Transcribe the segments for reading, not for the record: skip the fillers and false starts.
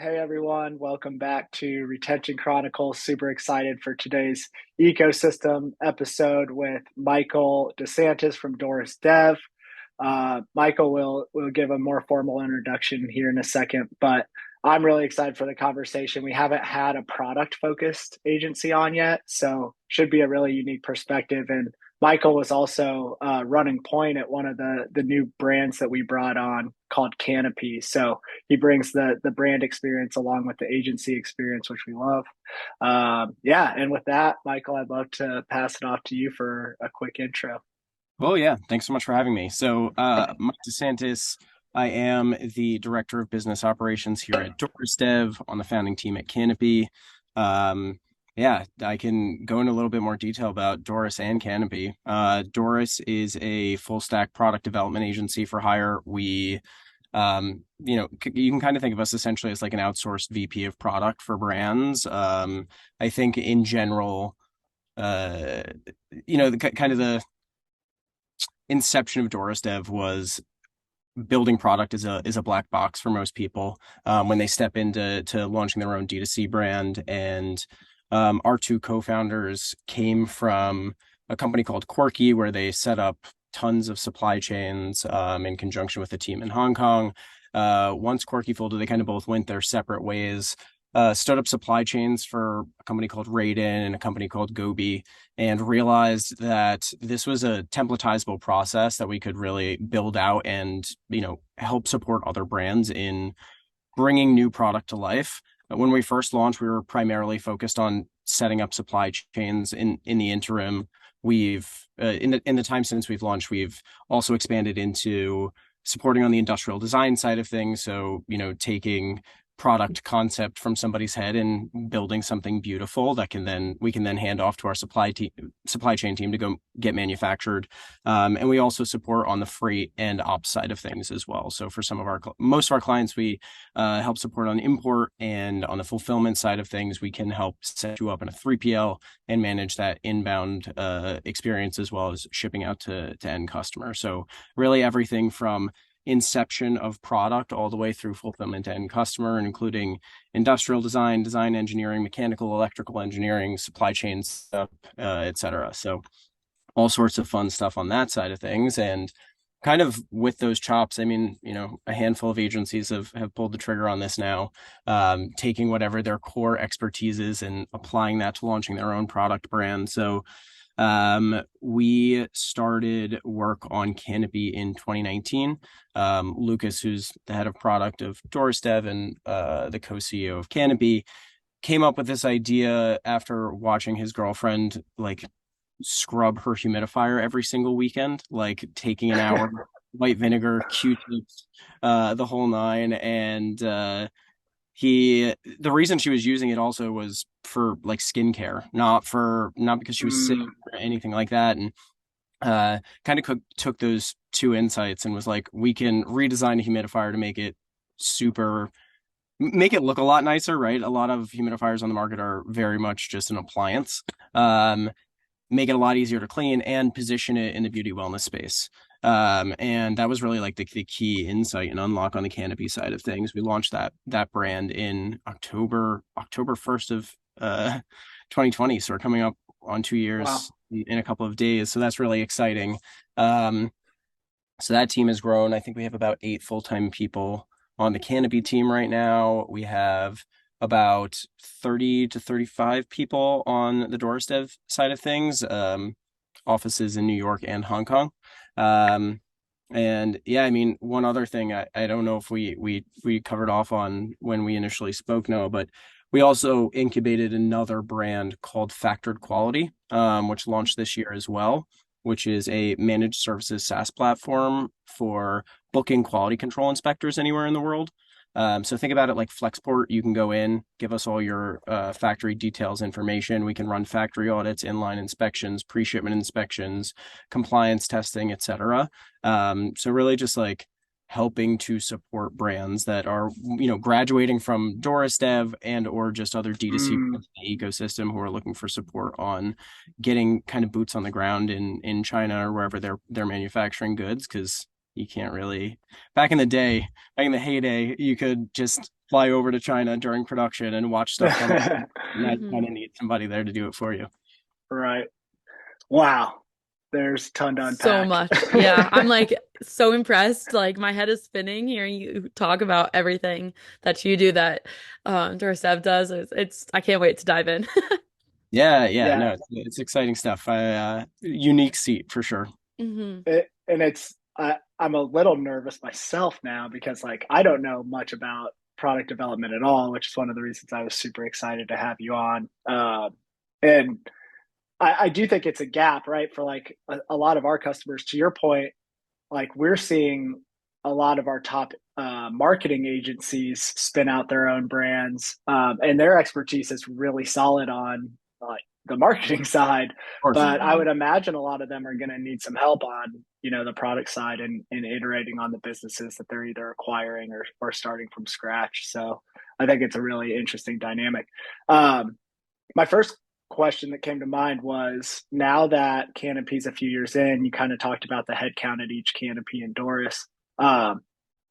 Hey everyone, welcome back to Retention Chronicles. Super excited for today's ecosystem episode with Michael De Santis from Doris Dev. Michael will give a more formal introduction here in a second, but I'm really excited for the conversation. We haven't had a product focused agency on yet, so should be a really unique perspective. And Michael was also running point at one of the new brands that we brought on called Canopy. So he brings the brand experience along with the agency experience, which we love. Yeah, and with that, Michael, I'd love to pass it off to you for a quick intro. Well, yeah, thanks so much for having me. Mike DeSantis, I am the Director of Business Operations here at Doris Dev on the founding team at Canopy. Yeah, I can go into a little bit more detail about Doris and Canopy. Doris is a full stack product development agency for hire. You can kind of think of us essentially as like an outsourced VP of product for brands. I think in general, uh, kind of the inception of Doris Dev was building product is a black box for most people when they step into launching their own D2C brand. And our two co-founders came from a company called Quirky, where they set up tons of supply chains in conjunction with a team in Hong Kong. Once Quirky folded, they kind of both went their separate ways. Stood up supply chains for a company called Raiden and a company called Gobi, and realized that this was a templatizable process that we could really build out and help support other brands in bringing new product to life. When we first launched, we were primarily focused on setting up supply chains. In the interim, we've in the time since we've launched, we've also expanded into supporting on the industrial design side of things. So, taking product concept from somebody's head and building something beautiful that we can then hand off to our supply chain team to go get manufactured. And we also support on the freight and ops side of things as well. So for most of our clients, we help support on import, and on the fulfillment side of things, we can help set you up in a 3PL and manage that inbound experience as well as shipping out to end customer. So really everything from inception of product all the way through fulfillment to end customer, including industrial design engineering, mechanical, electrical engineering, supply chain stuff, etc. So all sorts of fun stuff on that side of things. And kind of with those chops, I mean, a handful of agencies have pulled the trigger on this now, taking whatever their core expertise is and applying that to launching their own product brand. So we started work on Canopy in 2019. Lucas, who's the head of product of Doris Dev and the co-CEO of Canopy, came up with this idea after watching his girlfriend like scrub her humidifier every single weekend, like taking an hour, white vinegar, Q-tips, the whole nine. And the reason she was using it also was for like skincare, not because she was sick Mm, or anything like that. And kind of took those two insights and was like, we can redesign a humidifier to make it look a lot nicer, right? A lot of humidifiers on the market are very much just an appliance. Make it a lot easier to clean and position it in the beauty wellness space. And that was really like the key insight and unlock on the Canopy side of things. We launched that brand in October 1st of 2020. So we're coming up on 2 years wow. in a couple of days. So that's really exciting. Um, so that team has grown. I think we have about 8 full-time people on the Canopy team right now. We have about 30 to 35 people on the Doris Dev side of things, offices in New York and Hong Kong. Um, and yeah, I mean, one other thing I don't know if we covered off on when we initially spoke, no, but we also incubated another brand called Factored Quality, which launched this year as well, which is a managed services SaaS platform for booking quality control inspectors anywhere in the world. So think about it like Flexport. You can go in, give us all your factory details information. We can run factory audits, inline inspections, pre-shipment inspections, compliance testing, etc. So really just like helping to support brands that are, graduating from Doris Dev and or just other D2C Mm. brands in the ecosystem who are looking for support on getting kind of boots on the ground in China or wherever they're manufacturing goods. Because you can't really. Back in the day, back in the heyday, you could just fly over to China during production and watch stuff come. Now you Hmm. kind of need somebody there to do it for you. Right. Wow. There's a ton to So unpack. much. Yeah. I'm like so impressed. Like my head is spinning hearing you talk about everything that you do that Doris Dev does. I can't wait to dive in. Yeah, yeah, Yeah. no, it's exciting stuff. Unique seat for sure. Hmm. And I'm a little nervous myself now because like I don't know much about product development at all, which is one of the reasons I was super excited to have you on. And I do think it's a gap, right, for like a lot of our customers. To your point, like we're seeing a lot of our top marketing agencies spin out their own brands, and their expertise is really solid on like the marketing side. Of course. But I Hmm. would imagine a lot of them are going to need some help on the product side and iterating on the businesses that they're either acquiring or starting from scratch. So I think it's a really interesting dynamic. My first question that came to mind was now that Canopy's a few years in, you kind of talked about the headcount at each Canopy and Doris. Um,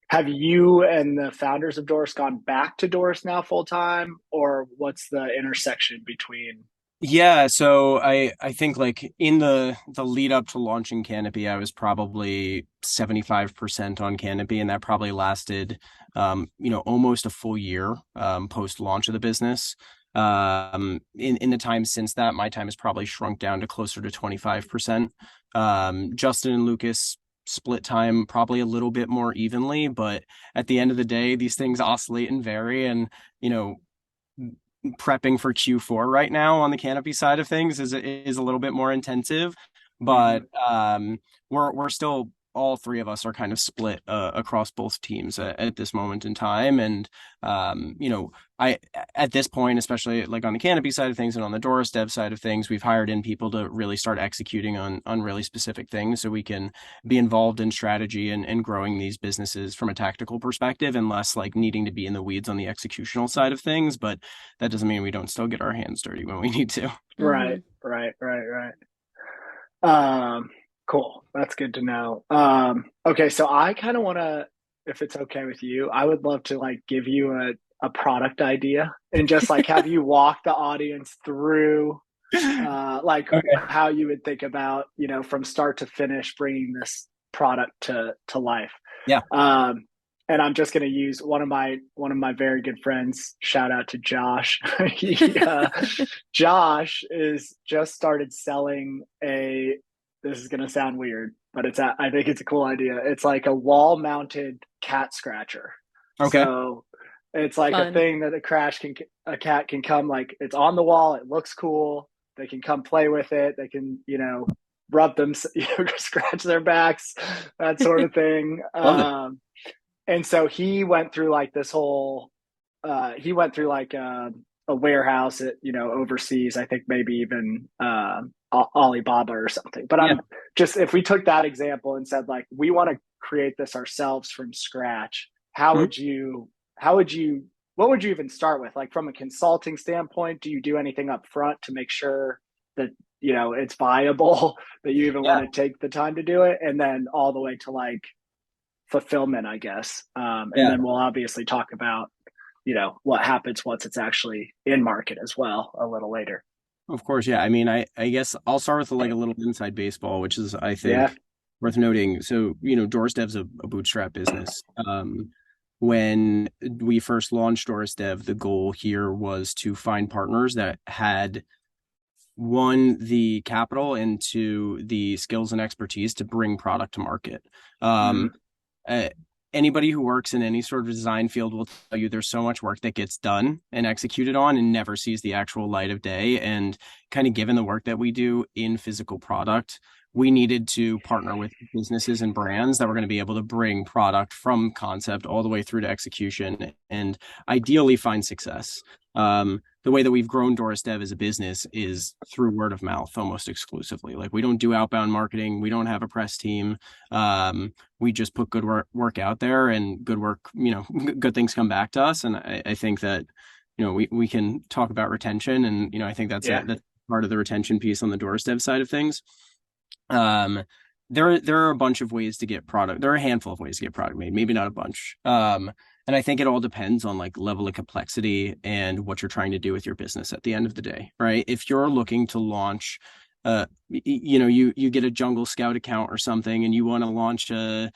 have you and the founders of Doris gone back to Doris now full time, or what's the intersection between? Yeah, so I think like in the lead up to launching Canopy, I was probably 75% on Canopy, and that probably lasted almost a full year post launch of the business. In the time since that, my time has probably shrunk down to closer to 25%. Justin and Lucas split time probably a little bit more evenly, but at the end of the day, these things oscillate and vary, and you know prepping for Q4 right now on the Canopy side of things is a little bit more intensive, but Mhm. we're still, all three of us are kind of split across both teams at this moment in time, and I at this point, especially like on the Canopy side of things and on the Doris Dev side of things, we've hired in people to really start executing on really specific things so we can be involved in strategy and growing these businesses from a tactical perspective and less like needing to be in the weeds on the executional side of things. But that doesn't mean we don't still get our hands dirty when we need to. Right, Hmm. right, right, right. Cool. That's good to know. Okay, so I kind of want to, if it's okay with you, I would love to like give you a product idea and just like have you walk the audience through like Okay. how you would think about from start to finish bringing this product to life. Yeah. Um, and I'm just going to use one of my very good friends. Shout out to Josh. Josh is just started selling a. This is going to sound weird, but I think it's a cool idea. It's like a wall mounted cat scratcher. Okay. So it's like a Fun. thing that a cat can come, like it's on the wall. It looks cool. They can come play with it. They can rub them, scratch their backs, that sort of thing. Love it. And so he went through like this whole. He went through like a warehouse at overseas. I think maybe even Alibaba or something. But Yeah. I'm just, if we took that example and said like we want to create this ourselves from scratch, how Mhm. would you? How would you? What would you even start with? Like from a consulting standpoint, do you do anything up front to make sure that it's viable, that you even want Yeah. to take the time to do it, and then all the way to like fulfillment, I guess. And Yeah. then we'll obviously talk about what happens once it's actually in market as well a little later. Of course. Yeah. I mean, I guess I'll start with like a little inside baseball, which is, I Yeah. think, worth noting. So, Doris Dev's a bootstrap business. When we first launched Doris Dev, the goal here was to find partners that had one, the capital, and two, the skills and expertise to bring product to market. Um, Mm-hmm. uh, Anybody who works in any sort of design field will tell you there's so much work that gets done and executed on and never sees the actual light of day. And kind of given the work that we do in physical product, we needed to partner with businesses and brands that were going to be able to bring product from concept all the way through to execution and ideally find success. The way that we've grown Doris Dev as a business is through word of mouth almost exclusively. Like we don't do outbound marketing, we don't have a press team. We just put good work out there, and good work, good things come back to us. And I think that, we can talk about retention, and, I think that's Yeah. that's part of the retention piece on the Doris Dev side of things. Um, there are a bunch of ways to get product. There are a handful of ways to get product made, maybe not a bunch. And I think it all depends on like level of complexity and what you're trying to do with your business at the end of the day, right? If you're looking to launch, you get a Jungle Scout account or something, and you want to launch a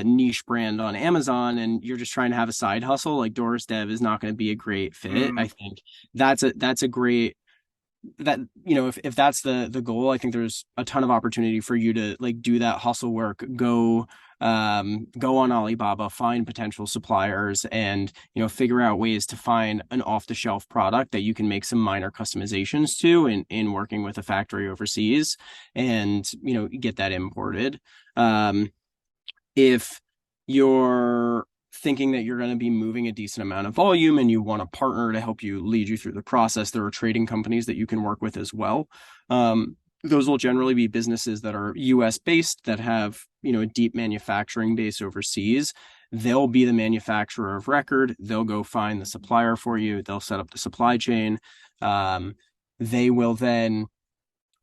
niche brand on Amazon, and you're just trying to have a side hustle, like Doris Dev is not going to be a great fit. I think that's a great that if that's the goal. I think there's a ton of opportunity for you to like do that hustle work, go on Alibaba, find potential suppliers, and figure out ways to find an off-the-shelf product that you can make some minor customizations to in working with a factory overseas, and get that imported. If you're thinking that you're going to be moving a decent amount of volume and you want a partner to help you lead you through the process, there are trading companies that you can work with as well. Those will generally be businesses that are US based, that have a deep manufacturing base overseas. They'll be the manufacturer of record. They'll go find the supplier for you. They'll set up the supply chain. They will then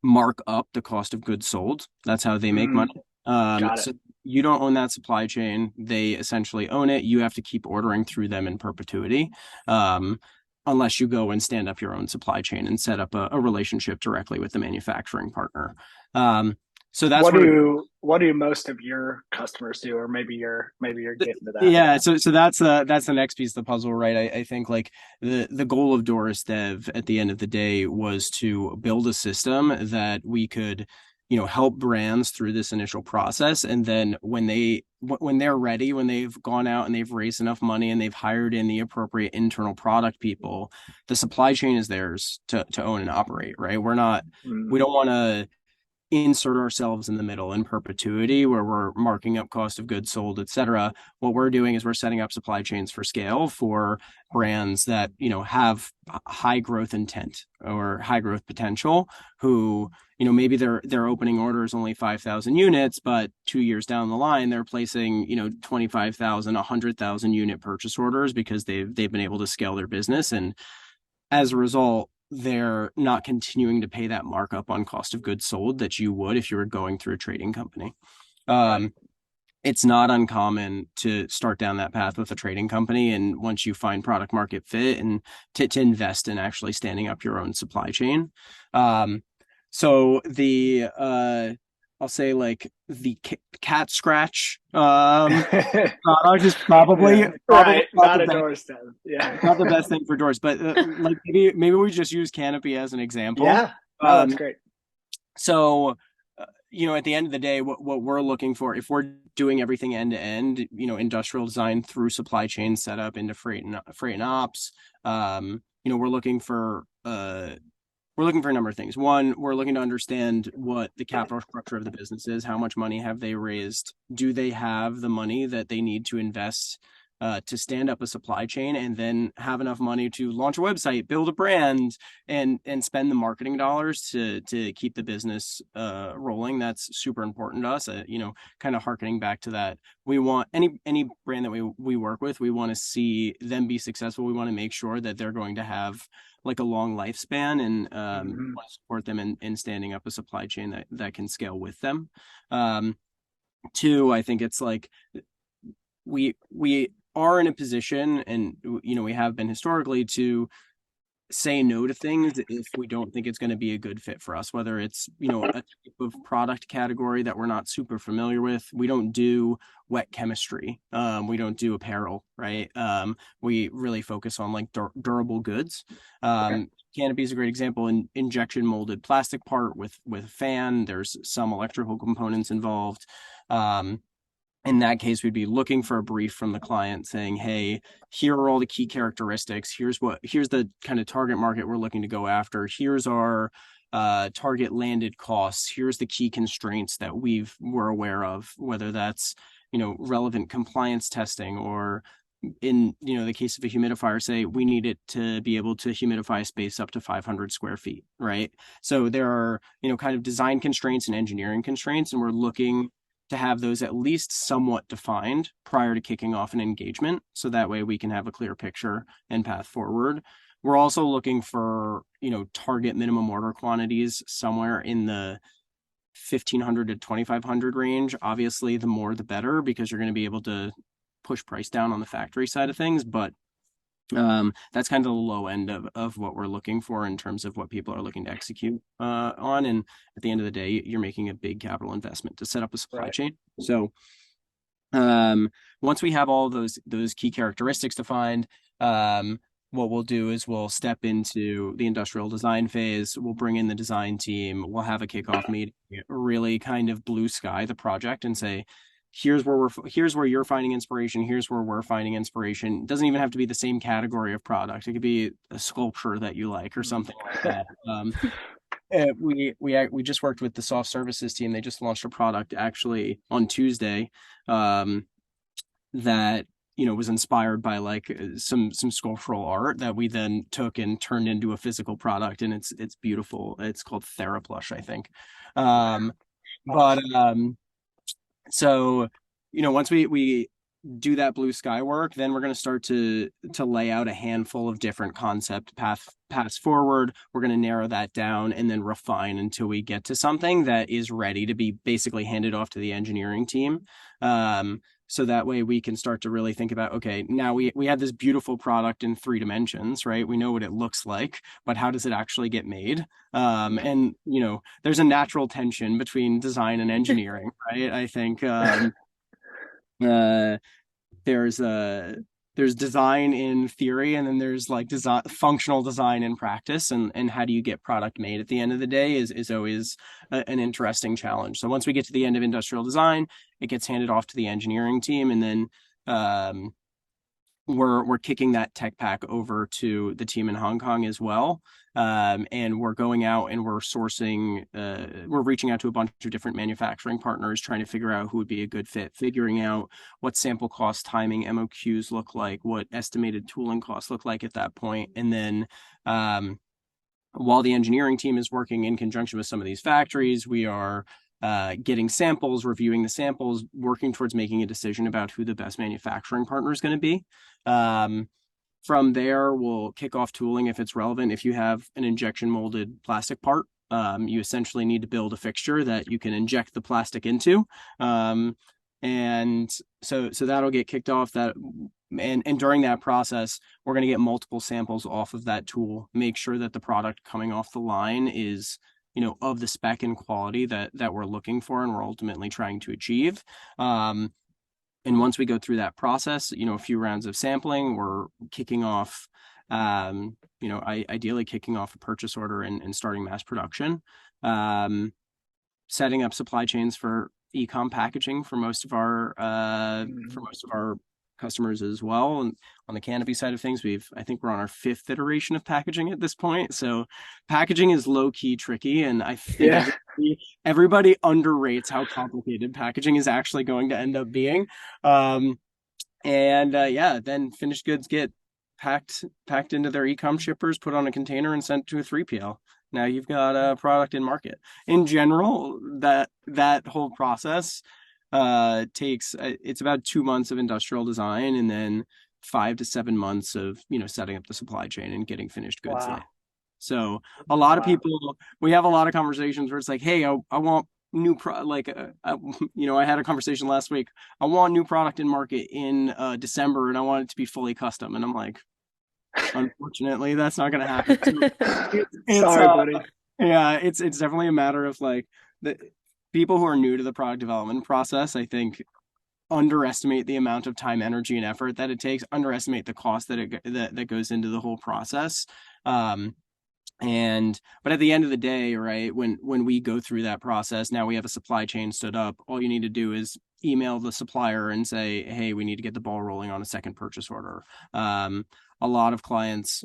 mark up the cost of goods sold. That's how they make money. Got it. So you don't own that supply chain. They essentially own it. You have to keep ordering through them in perpetuity, unless you go and stand up your own supply chain and set up a relationship directly with the manufacturing partner. So that's what do most of your customers do, or maybe you're getting to that. Yeah, so that's the next piece of the puzzle, right? I think like the goal of Doris Dev at the end of the day was to build a system that we could help brands through this initial process, and then when they're ready, when they've gone out and they've raised enough money and they've hired in the appropriate internal product people, the supply chain is theirs to own and operate, right? We don't want to insert ourselves in the middle in perpetuity where we're marking up cost of goods sold, et cetera. What we're doing is we're setting up supply chains for scale for brands that have high growth intent or high growth potential, who maybe their opening order is only 5,000 units, but 2 years down the line they're placing 25,000, 100,000 unit purchase orders because they've been able to scale their business, and as a result they're not continuing to pay that markup on cost of goods sold that you would if you were going through a trading company. It's not uncommon to start down that path with a trading company, and once you find product market fit, and to invest in actually standing up your own supply chain. So I'll say like the cat scratch product is probably right, not not a the Doris Dev. Yeah, not the best thing for Doris, but like maybe we just use Canopy as an example. Yeah, that's great. So at the end of the day, what we're looking for, if we're doing everything end to end, industrial design through supply chain setup into freight and ops, we're looking for a number of things. One, we're looking to understand what the capital structure of the business is. How much money have they raised? Do they have the money that they need to invest to stand up a supply chain, and then have enough money to launch a website, build a brand, and spend the marketing dollars to keep the business rolling? That's super important to us. Kind of harkening back to that, we want any brand that we work with, we want to see them be successful. We want to make sure that they're going to have like a long lifespan, and want to support them in standing up a supply chain that can scale with them. Two, I think it's like we are in a position, and we have been historically, to say no to things if we don't think it's going to be a good fit for us, whether it's a type of product category that we're not super familiar with. We don't do wet chemistry, we don't do apparel, right? We really focus on like durable goods. Canopy is a great example. In injection molded plastic part with a fan, there's some electrical components involved. In that case, we'd be looking for a brief from the client saying, hey, here are all the key characteristics. Here's the kind of target market we're looking to go after. Here's our target landed costs. Here's the key constraints that we're aware of, whether that's, relevant compliance testing, or in, the case of a humidifier, say we need it to be able to humidify space up to 500 square feet, right? So there are, kind of design constraints and engineering constraints, and we're looking to have those at least somewhat defined prior to kicking off an engagement, so that way we can have a clear picture and path forward. We're also looking for, target minimum order quantities somewhere in the $1,500 to $2,500 range. Obviously, the more the better, because you're going to be able to push price down on the factory side of things. But that's kind of the low end of what we're looking for in terms of what people are looking to execute on. And at the end of the day, you're making a big capital investment to set up a supply chain. So once we have all those key characteristics defined, what we'll do is we'll step into the industrial design phase. We'll bring in the design team. We'll have a kickoff meeting, really kind of blue sky the project and say, here's where you're finding inspiration. Here's where we're finding inspiration. It doesn't even have to be the same category of product. It could be a sculpture that you like or something like that. We just worked with the soft services team. They just launched a product actually on Tuesday that was inspired by like some sculptural art that we then took and turned into a physical product, and it's beautiful. It's called TheraPlush, I think. So once we do that blue sky work, then we're going to start to lay out a handful of different concept paths forward. We're going to narrow that down and then refine until we get to something that is ready to be basically handed off to the engineering team. So that way we can start to really think about, okay, now we have this beautiful product in 3 dimensions, right? We know what it looks like, but how does it actually get made? And there's a natural tension between design and engineering, right? I think there's design in theory, and then there's like functional design in practice, and how do you get product made at the end of the day is always an interesting challenge. So once we get to the end of industrial design, it gets handed off to the engineering team, and then we're kicking that tech pack over to the team in Hong Kong as well. And we're going out and we're reaching out to a bunch of different manufacturing partners, trying to figure out who would be a good fit, figuring out what sample cost, timing, MOQs look like, what estimated tooling costs look like at that point. And then while the engineering team is working in conjunction with some of these factories, we are getting samples, reviewing the samples, working towards making a decision about who the best manufacturing partner is going to be. From there, we'll kick off tooling if it's relevant. If you have an injection molded plastic part, you essentially need to build a fixture that you can inject the plastic into. And so that'll get kicked off. And during that process, we're going to get multiple samples off of that tool, make sure that the product coming off the line is of the spec and quality that we're looking for and we're ultimately trying to achieve. And once we go through that process, a few rounds of sampling, we're kicking off, ideally kicking off a purchase order and starting mass production, setting up supply chains for e-com packaging for most of our customers as well. And on the Canopy side of things, I think we're on our 5th iteration of packaging at this point. So packaging is low key tricky, and I think everybody underrates how complicated packaging is actually going to end up being. Then finished goods get packed into their e-com shippers, put on a container, and sent to a 3PL. Now you've got a product in market. In general, that whole process takes it's about 2 months of industrial design and then 5 to 7 months of setting up the supply chain and getting finished goods. Wow. So a lot of people, we have a lot of conversations where it's like, hey, I want new I had a conversation last week. I want new product in market in December, and I want it to be fully custom. And I'm like, unfortunately, that's not going to happen. Sorry, buddy. Yeah, it's definitely a matter of like the people who are new to the product development process, I think, underestimate the amount of time, energy, and effort that it takes, underestimate the cost that goes into the whole process. But at the end of the day, right, when we go through that process, now we have a supply chain stood up. All you need to do is email the supplier and say, hey, we need to get the ball rolling on a second purchase order. A lot of clients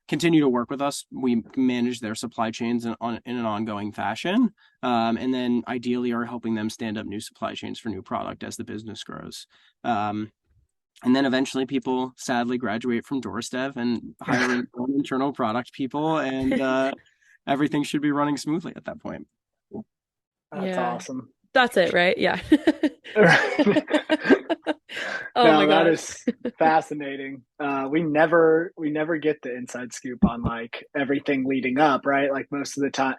continue to work with us. We manage their supply chains in an ongoing fashion, and then ideally are helping them stand up new supply chains for new product as the business grows. And then eventually people sadly graduate from Doris Dev and hire internal product people, and everything should be running smoothly at that point. That's awesome. That's it, right? Yeah. My God. That is fascinating. We never get the inside scoop on like everything leading up, right? Like most of the time,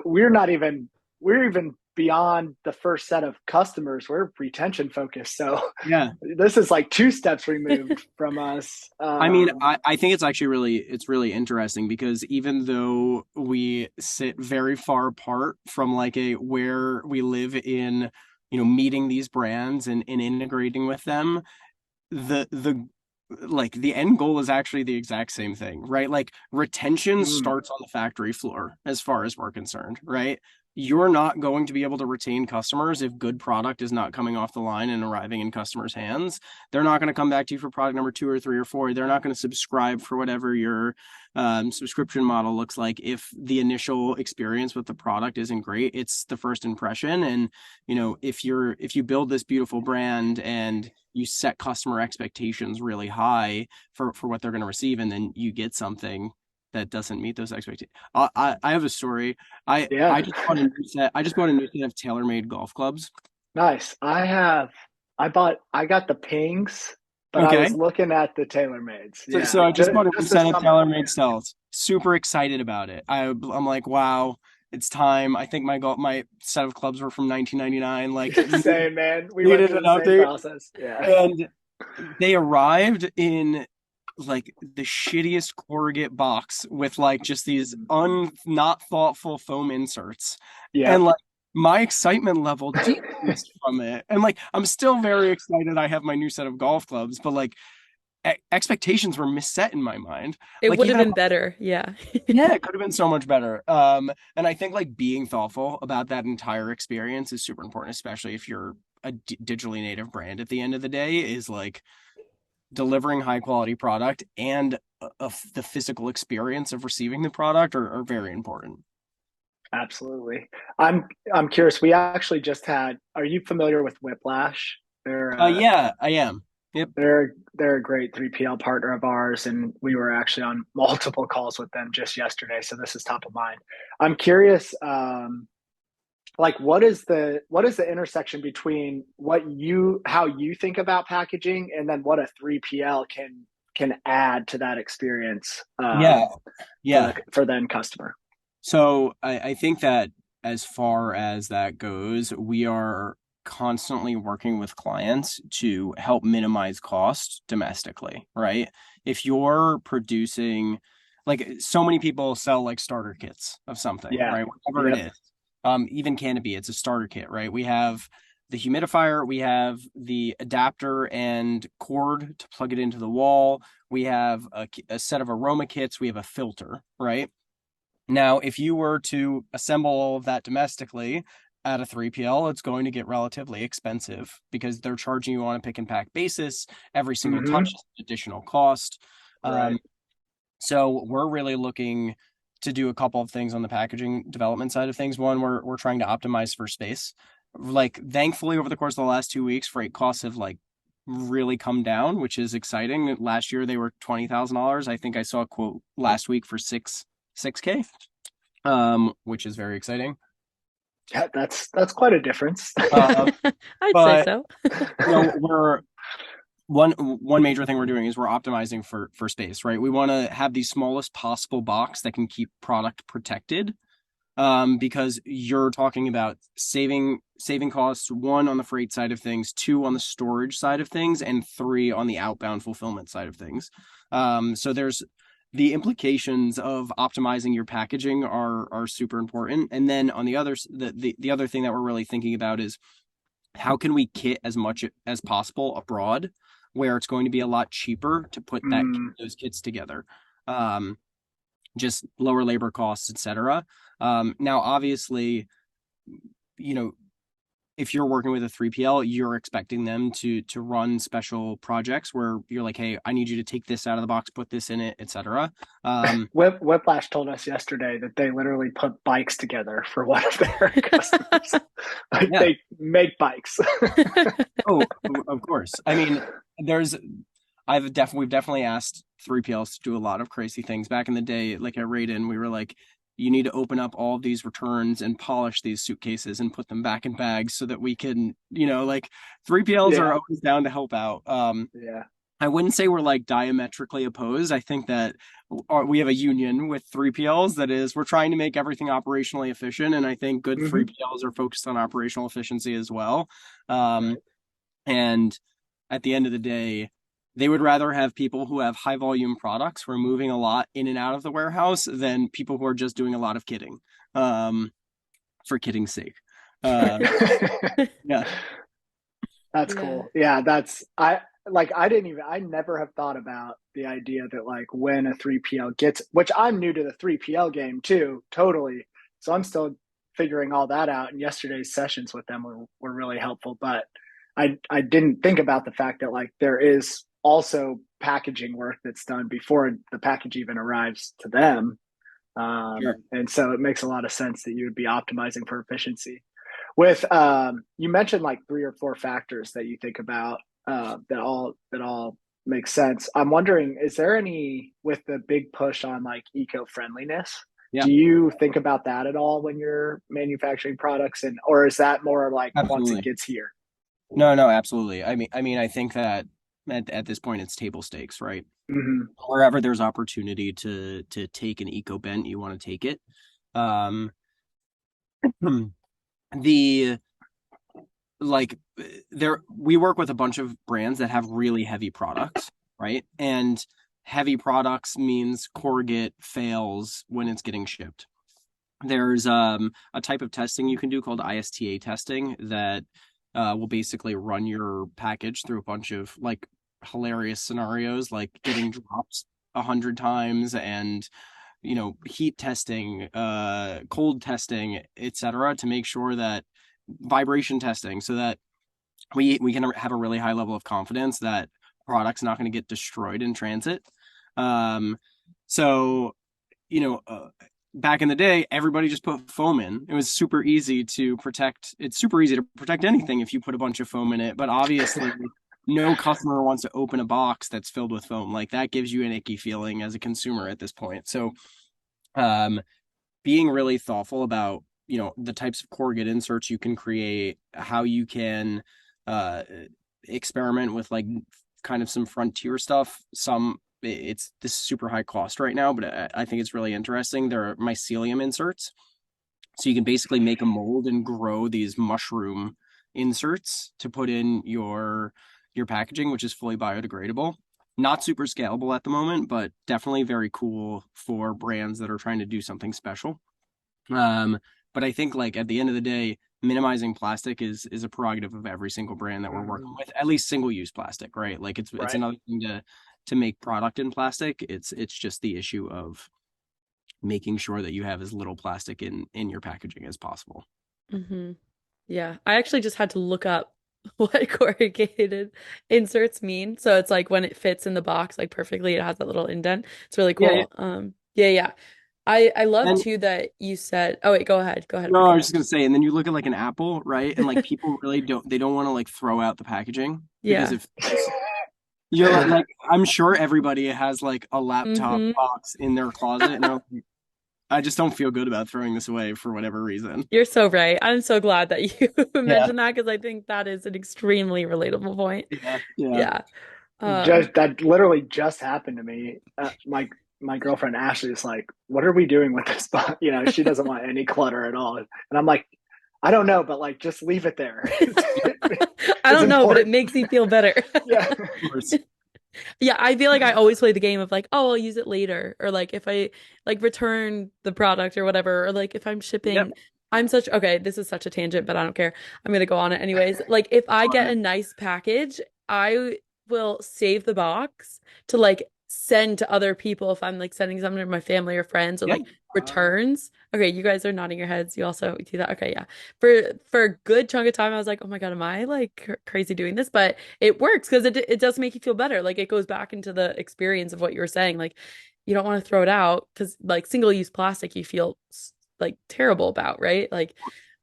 we're not even we're even beyond the first set of customers. We're retention focused. So Yeah. this is like two steps removed from us. I mean, I think it's actually really interesting because even though we sit very far apart from like a where we live in, meeting these brands and integrating with them, the like the end goal is actually the exact same thing, right? Like retention mm, starts on the factory floor as far as we're concerned, right? You're not going to be able to retain customers if good product is not coming off the line and arriving in customers' hands. They're not going to come back to you for product number 2 or 3 or 4. They're not going to subscribe for whatever your subscription model looks like if the initial experience with the product isn't great. It's the first impression, and if you build this beautiful brand and you set customer expectations really high for what they're going to receive, and then you get something that doesn't meet those expectations. I have a story. yeah, I just bought a new set of TaylorMade golf clubs. nice. I got the pings, but I was Okay. looking at the TaylorMades. Yeah, So I just bought a new just this set of summer. TaylorMade styles. Super excited about it. I'm like, wow, it's time. I think my set of clubs were from 1999. Like Same, man. We went needed through an the same update. process. Yeah. And they arrived in like the shittiest corrugate box with like just these not thoughtful foam inserts. And Yep. like my excitement level decreased from it. And like I'm still very excited I have my new set of golf clubs, but like expectations were misset in my mind. It Like would have even if been better. Yeah. yeah, it could have been so much better. And I think like being thoughtful about that entire experience is super important, especially if you're a digitally native brand at the end of the day, is like delivering high quality product and the physical experience of receiving the product are very important. Absolutely. I'm curious. We actually just had. Are you familiar with Whiplash? They're Yeah, I am. Yep. they're a great 3PL partner of ours, and we were actually on multiple calls with them just yesterday. So this is top of mind. I'm curious. Like what is the intersection between how you think about packaging and then what a 3PL can add to that experience Yeah, for yeah. the end customer. So I think that as far as that goes, we are constantly working with clients to help minimize cost domestically, right? If you're producing, like so many people sell like starter kits of something, Yeah. right? Whatever it Yep. is. Even Canopy, it's a starter kit, right? We have the humidifier, we have the adapter and cord to plug it into the wall. We have a set of aroma kits. We have a filter, right? Now, if you were to assemble all of that domestically at a 3PL, it's going to get relatively expensive because they're charging you on a pick and pack basis. Every single touch Mm-hmm. is an additional cost. Right. Um, so we're really looking to do a couple of things on the packaging development side of things. One, we're trying to optimize for space. Like, thankfully, over the course of the last 2 weeks, freight costs have like really come down, which is exciting. Last year they were $20,000. I think I saw a quote last week for 6K, which is very exciting. Yeah, that's quite a difference. Uh, I'd say but so. we're one major thing we're doing is we're optimizing for space, right? We want to have the smallest possible box that can keep product protected. Because you're talking about saving costs, one on the freight side of things, two on the storage side of things, and three on the outbound fulfillment side of things. So there's the implications of optimizing your packaging are super important. And then on the other thing that we're really thinking about is how can we kit as much as possible abroad, where it's going to be a lot cheaper to put Mm, those kits together. Um, just lower labor costs, etc. Now, obviously, you know, if you're working with a 3PL, you're expecting them to run special projects where you're like, hey, I need you to take this out of the box, put this in it, etc. Whiplash told us yesterday that they literally put bikes together for one of their customers. Like Yeah. they make bikes. Oh, of course. I mean, there's we've definitely asked 3PLs to do a lot of crazy things. Back in the day, like at Raiden, we were like, you need to open up all of these returns and polish these suitcases and put them back in bags so that we can, like 3PLs Yeah. are always down to help out. Yeah. I wouldn't say we're like diametrically opposed. I think that we have a union with 3PLs that is, we're trying to make everything operationally efficient. And I think good Mm-hmm. 3PLs are focused on operational efficiency as well. Um, Right. and at the end of the day, they would rather have people who have high volume products who are moving a lot in and out of the warehouse than people who are just doing a lot of kidding, for kidding's sake. Yeah. That's Yeah. cool. Yeah, I never have thought about the idea that like when a 3PL gets, which I'm new to the 3PL game too, totally. So I'm still figuring all that out. And yesterday's sessions with them were really helpful. But I didn't think about the fact that like there is also packaging work that's done before the package even arrives to them. Sure. And so it makes a lot of sense that you would be optimizing for efficiency. With you mentioned like 3 or 4 factors that you think about that all make sense. I'm wondering, is there any with the big push on like eco-friendliness? Yeah, Do you think about that at all when you're manufacturing products, and or is that more like once it absolutely. gets here? No, no, absolutely. I think that at this point it's table stakes, right? Mm-hmm. Wherever there's opportunity to take an eco bent, you want to take it. Um, the like there we work with a bunch of brands that have really heavy products, right? And heavy products means corrugate fails when it's getting shipped. There's a type of testing you can do called ISTA testing that will basically run your package through a bunch of like hilarious scenarios, like getting drops 100 times, and heat testing, cold testing, etc., to make sure that vibration testing, so that we can have a really high level of confidence that product's not going to get destroyed in transit. Um, so you know, back in the day, everybody just put foam in. It was super easy to protect. It's super easy to protect anything if you put a bunch of foam in it. But obviously, no customer wants to open a box that's filled with foam. Like that gives you an icky feeling as a consumer at this point. So, um, being really thoughtful about the types of corrugate inserts you can create, how you can uh, experiment with like kind of some frontier stuff. It's this super high cost right now, but I think it's really interesting. There are mycelium inserts, so you can basically make a mold and grow these mushroom inserts to put in your packaging, which is fully biodegradable. Not super scalable at the moment, but definitely very cool for brands that are trying to do something special. Um, but I think like at the end of the day, minimizing plastic is a prerogative of every single brand that we're working with, at least single use plastic, right? Like it's Right. another thing to make product in plastic. It's just the issue of making sure that you have as little plastic in your packaging as possible. Hmm. Yeah. I actually just had to look up what corrugated inserts mean. So it's like when it fits in the box like perfectly, it has that little indent. It's really Yeah, yeah. cool. Yeah, yeah. I love And too that you said, oh wait, go ahead. Go ahead. no, I Forgive was me. just gonna say, and then you look at like an Apple, right? And like people really don't want to like throw out the packaging because Yeah. if you're like, I'm sure everybody has like a laptop Hmm. box in their closet, and they're like, I just don't feel good about throwing this away for whatever reason. You're so right. I'm so glad that you Yeah, mentioned that because I think that is an extremely relatable point. yeah, yeah. Yeah. Just that literally just happened to me. My girlfriend Ashley is like, "What are we doing with this box?" She doesn't want any clutter at all, and I'm like, "I don't know, but like, just leave it there. I It's don't know, but it important." makes me feel better. Yeah. Of course. Yeah, I feel like I always play the game of like, oh, I'll use it later, or like if I like return the product or whatever, or like if I'm Yep. shipping, okay, this is such a tangent, but I don't care. I'm gonna go on it anyways. Like if I get a nice package, I will save the box to like send to other people if I'm like sending something to my family or friends or Yeah. like returns. Okay, you guys are nodding your heads. You also do that. Okay, yeah. For a good chunk of time, I was like, oh my God, am I like crazy doing this? But it works because it does make you feel better. Like it goes back into the experience of what you were saying. Like you don't want to throw it out because like single use plastic you feel like terrible about, right? Like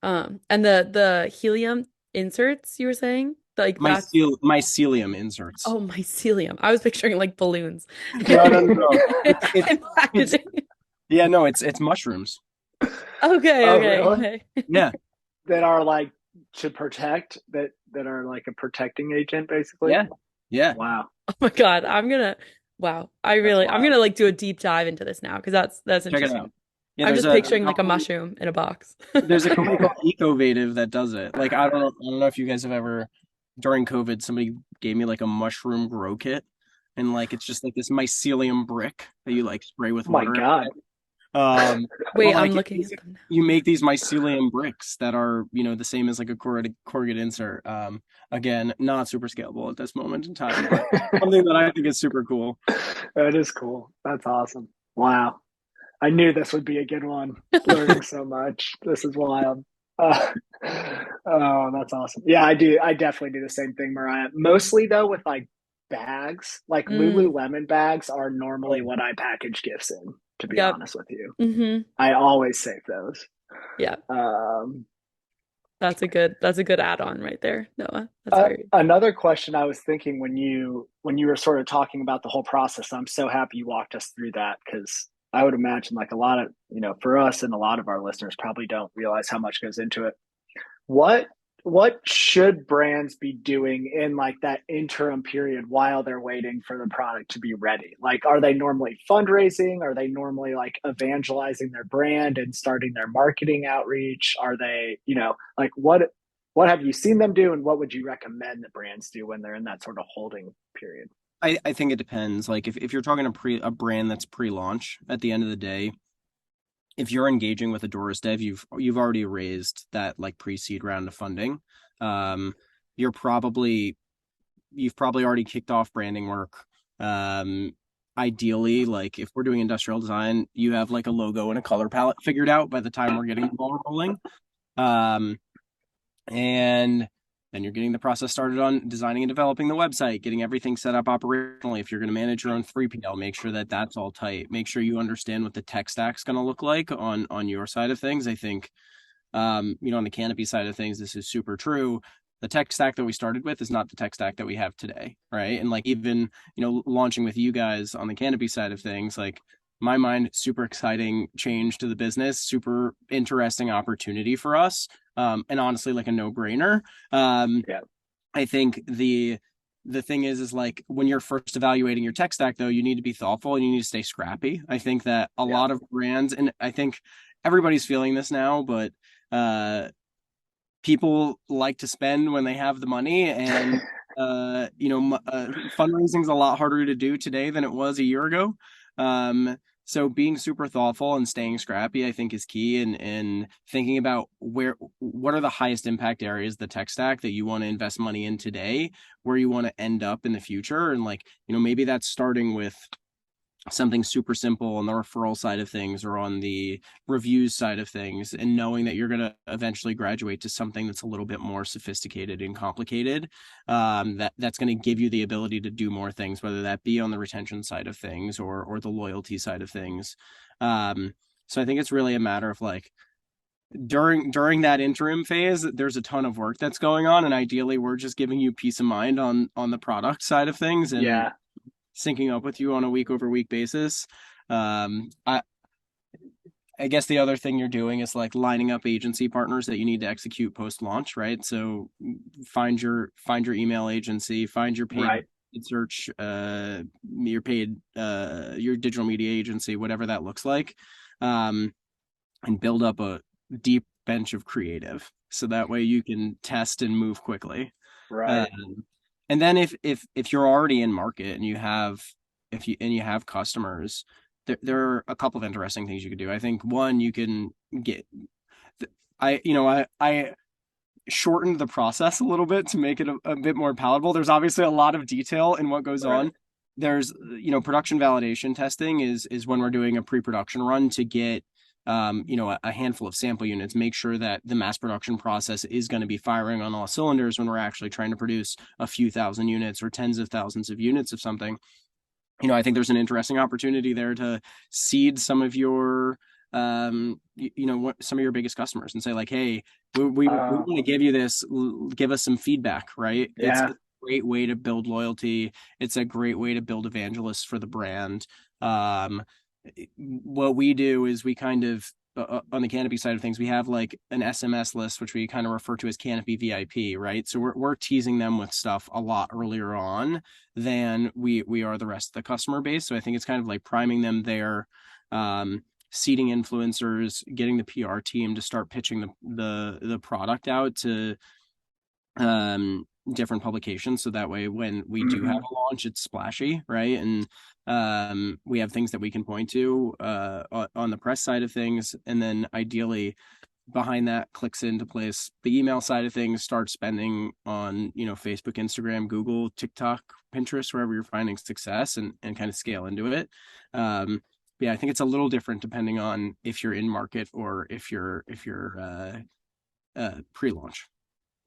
and the helium inserts you were saying like that's Mycelium inserts. oh mycelium. I was picturing like balloons No, no, no, no. and It's packaging. yeah, no, it's mushrooms. Okay, Oh, okay, really? okay. Yeah, That are like to protect that are like a protecting agent, basically. yeah. Yeah, Wow, Oh my God, wow. that's I'm wild. gonna like do a deep dive into this now because that's check it interesting. out. Yeah, I'm there's just a picturing like a company. mushroom in a box. There's a company called Ecovative that does it. Like I don't know if you guys have ever during COVID, somebody gave me like a mushroom grow kit, and like it's just like this mycelium brick that you like spray with Oh my water every God. day. But Wait, I'm like looking at them now. you make these mycelium bricks that are, the same as like a corrugate insert. Again, not super scalable at this moment in time, but something that I think is super cool. That is cool. That's awesome. Wow. I knew this would be a good one. Learning so much. This is wild. Uh, oh, that's awesome. Yeah, I do. I definitely do the same thing, Mariah. Mostly though, with like bags, like Mm, Lululemon bags are normally Oh, what I package gifts in, to be yep. honest with you. Hmm. I always save those. Yeah. Um, That's a good add-on right there, Noah. That's very Another question I was thinking when you were sort of talking about the whole process, I'm so happy you walked us through that because I would imagine like a lot of, for us and a lot of our listeners probably don't realize how much goes into it. What what should brands be doing in like that interim period while they're waiting for the product to be ready? Like are they normally fundraising? Are they normally like evangelizing their brand and starting their marketing outreach? Are they, like what have you seen them do and what would you recommend that brands do when they're in that sort of holding period? I think it depends. Like if you're talking a brand that's pre-launch, at the end of the day, if you're engaging with a Doris Dev, you've already raised that like pre-seed round of funding. Um, you're probably you've probably already kicked off branding work. Um, Ideally, like if we're doing industrial design, you have like a logo and a color palette figured out by the time we're getting the ball rolling. Um, and then you're getting the process started on designing and developing the website, getting everything set up operationally. If you're going to manage your own 3PL, make sure that that's all tight. Make sure you understand what the tech stack's going to look like on your side of things. I think on the Canopy side of things, this is super true. The tech stack that we started with is not the tech stack that we have today, right? And like even, launching with you guys on the Canopy side of things, like my mind, super exciting change to the business, super interesting opportunity for us. And honestly, like a no-brainer. Yeah. I think the thing is like when you're first evaluating your tech stack though, you need to be thoughtful and you need to stay scrappy. I think that a Yeah. lot of brands, and I think everybody's feeling this now, but uh people like to spend when they have the money, and fundraising is a lot harder to do today than it was a year ago. So being super thoughtful and staying scrappy, I think, is key, and thinking about what are the highest impact areas of the tech stack that you want to invest money in today, where you want to end up in the future, and like, maybe that's starting with something super simple on the referral side of things or on the reviews side of things, and knowing that you're going to eventually graduate to something that's a little bit more sophisticated and complicated, that's going to give you the ability to do more things, whether that be on the retention side of things or the loyalty side of things. So I think it's really a matter of like during that interim phase, there's a ton of work that's going on, and ideally we're just giving you peace of mind on the product side of things and Yeah. syncing up with you on a week over week basis. Um, I I guess the other thing you're doing is like lining up agency partners that you need to execute post launch, right? So find your email agency, find your paid Right. search, your paid your digital media agency, whatever that looks like, um, and build up a deep bench of creative, so that way you can test and move quickly. Right. Um, and then if you're already in market and you have customers, there are a couple of interesting things you could do. I think one, you can get I shortened the process a little bit to make it a bit more palatable. There's obviously a lot of detail in what goes Right. on. There's production validation testing is when we're doing a pre-production run to get a handful of sample units, make sure that the mass production process is going to be firing on all cylinders when we're actually trying to produce a few thousand units or tens of thousands of units of something. I think there's an interesting opportunity there to seed some of your some of your biggest customers and say like, hey, we Uh, want to give you this, give us some feedback, right? It's yeah. a great way to build loyalty. It's a great way to build evangelists for the brand. um what we do is we kind of on the Canopy side of things, we have like an SMS list, which we kind of refer to as Canopy VIP, right? So we're teasing them with stuff a lot earlier on than we are the rest of the customer base. So I think it's kind of like priming them there, seeding influencers, getting the PR team to start pitching the product out to different publications, so that way when we do have a launch, it's splashy, right? And we have things that we can point to on the press side of things, and then ideally behind that clicks into place the email side of things, start spending on Facebook, Instagram, Google, TikTok, Pinterest, wherever you're finding success, and kind of scale into it. Yeah, I think it's a little different depending on if you're in market or if you're pre-launch.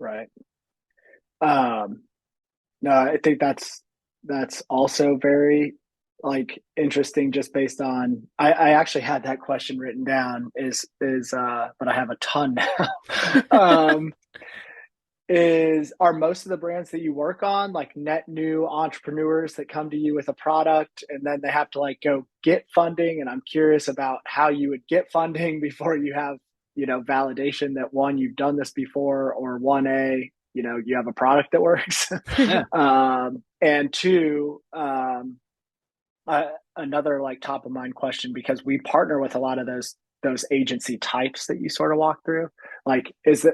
Right. No, I think that's also very like interesting, just based on I actually had that question written down, but I have a ton now. Are most of the brands that you work on like net new entrepreneurs that come to you with a product and then they have to like go get funding? And I'm curious about how you would get funding before you have, validation that one, you've done this before, or one, you have a product that works. Yeah. And two, another like top of mind question, because we partner with a lot of those agency types that you sort of walk through. Like, is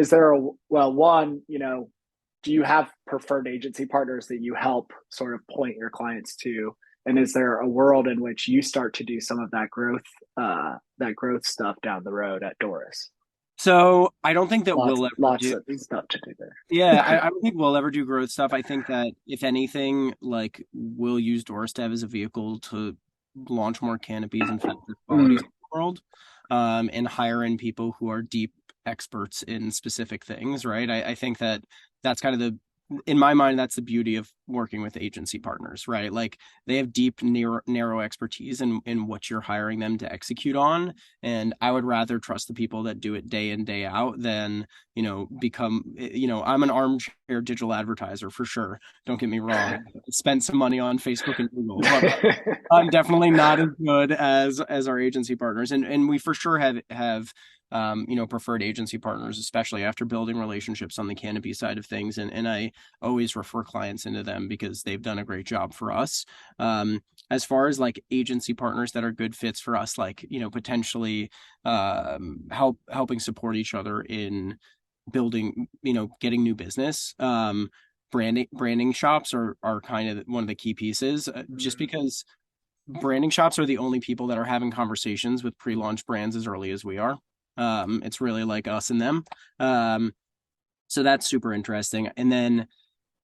there one, do you have preferred agency partners that you help sort of point your clients to? And is there a world in which you start to do some of that growth stuff down the road at Doris? So I don't think that we'll ever Lots do. of stuff to do there. Yeah, I don't think we'll ever do growth stuff. I think that if anything, like we'll use Doris Dev as a vehicle to launch more canopies and faster qualities in the world, and hire in people who are deep experts in specific things, right? I think that that's kind of in my mind, that's the beauty of working with agency partners, right? Like they have deep, narrow expertise in what you're hiring them to execute on. And I would rather trust the people that do it day in, day out than, I'm an armchair digital advertiser for sure. Don't get me wrong. I spent some money on Facebook and Google, but I'm definitely not as good as our agency partners. And we for sure have preferred agency partners, especially after building relationships on the Canopy side of things. And I always refer clients into them because they've done a great job for us. As far as like agency partners that are good fits for us, like, potentially helping support each other in building, getting new business. Branding shops are kind of one of the key pieces, just because branding shops are the only people that are having conversations with pre-launch brands as early as we are. It's really like us and them. So that's super interesting. And then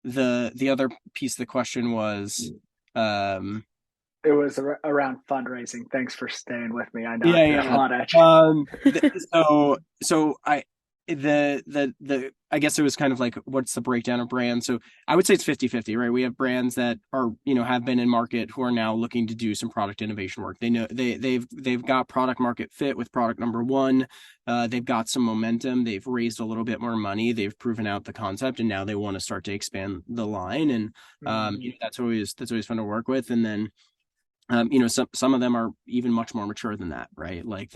the other piece of the question was, it was around fundraising. Thanks for staying with me. I know I threw a lot at you. So I guess it was kind of like, what's the breakdown of brands? So I would say it's 50-50, right? We have brands that are, have been in market who are now looking to do some product innovation work. They know they've got product market fit with product number one. They've got some momentum. They've raised a little bit more money. They've proven out the concept, and now they want to start to expand the line. And that's always fun to work with. And then some of them are even much more mature than that, right? Like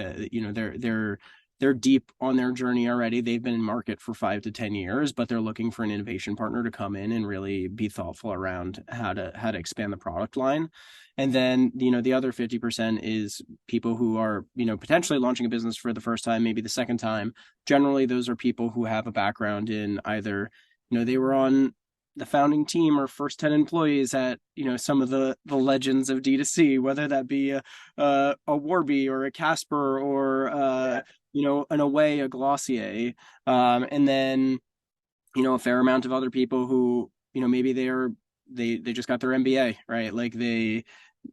they're deep on their journey already. They've been in market for 5 to 10 years, but they're looking for an innovation partner to come in and really be thoughtful around how to expand the product line. And then, the other 50% is people who are, potentially launching a business for the first time, maybe the second time. Generally, those are people who have a background in either, they were on the founding team or first 10 employees at, some of the legends of D2C, whether that be a Warby or a Casper or, an Away, a Glossier, and then, a fair amount of other people who, maybe they just got their MBA, right? Like